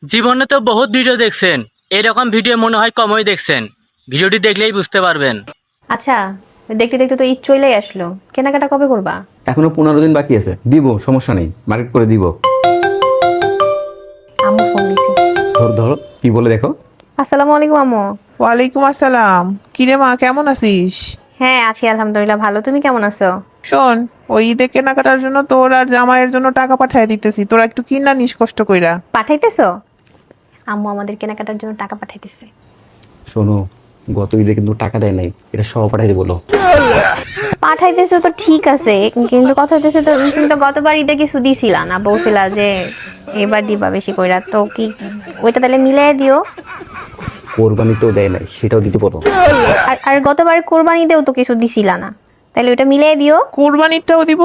জীবনে তো বহুত ভিডিও দেখছেন, এরকম ভিডিও মনে হয় কমই দেখছেন। ভিডিওটি দেখলেই বুঝতে পারবেন। আচ্ছা, দেখতে দেখতে তো ঈদ চলেই আসলো, কেনাকাটা কবে করবা? এখনো 15 দিন বাকি আছে, দিব, সমস্যা নেই, মার্কেট করে দিব। আম্মু ফোন দিছে। ধর ধর কি বলে দেখো। আসসালামু আলাইকুম আম্মু। ওয়ালাইকুম আসসালাম। কিরে মা, কেমন আছিস? হ্যাঁ আছি আলহামদুলিল্লাহ ভালো, তুমি কেমন আছো? শোন, ওই ঈদে কেনাকাটার জন্য তোর আর জামাইয়ের জন্য টাকা পাঠায় দিতেছি, তোরা একটু কিনা নিস কষ্ট কইরা। পাঠাইতেছো? আম্মু আমাদের কেনাকাটার জন্য টাকা পাঠাইতেছে। শোনো, গত ঈদে কিন্তু টাকা দেয় নাই, এটা সব পাঠাই বলো। পাঠাইতেছো তো ঠিক আছে, কিন্তু কথা হইতেছে তো তুমি তো গতবার ঈদে কিছু দিছিলা না, বলছিলা যে এবার দিবা বেশি কইরা, তো কি ওইটা তাহলে মিলাই দিও। কোরবানিতেও দেয় নাই, সেটাও দিতে বলো। আর গতবার কোরবানিতেও তো কিছু দিছিলা না, তাহলে ওইটা মিলাই দিও। কোরবানিরটাও দিব?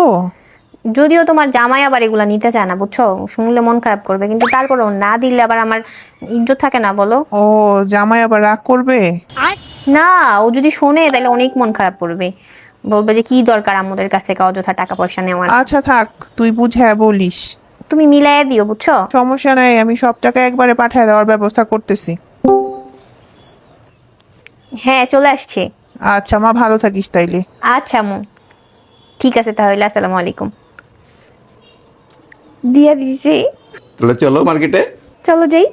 যদিও তোমার জামাই আবার এগুলা নিতে চায় না, বুঝছো, শুনলে মন খারাপ করবে, কিন্তু তারপরেও না দিলে আবার আমার ইজ্জত থাকে না বলো। ও, জামাই আবার রাগ করবে? না, ও যদি শোনে তাহলে অনেক মন খারাপ করবে, বলবে যে কি দরকার আমাদের কাছ থেকে অযথা টাকা পয়সা নেওয়ার। আচ্ছা থাক, তুই বুঝে বলিস। তুমি মিলাই দিও, বুঝছো। সমস্যা নাই, আমি সব টাকা একবারে পাঠায় দেওয়ার ব্যবস্থা করতেছি। হ্যাঁ চলে আসছে। আচ্ছা মা, ভালো থাকিস তাইলে। আচ্ছা আম্মু, ঠিক আছে তাহলে, আসসালামু আলাইকুম। দিয়া দিছে। তাহলে চলো মার্কেটে। চলো যাই।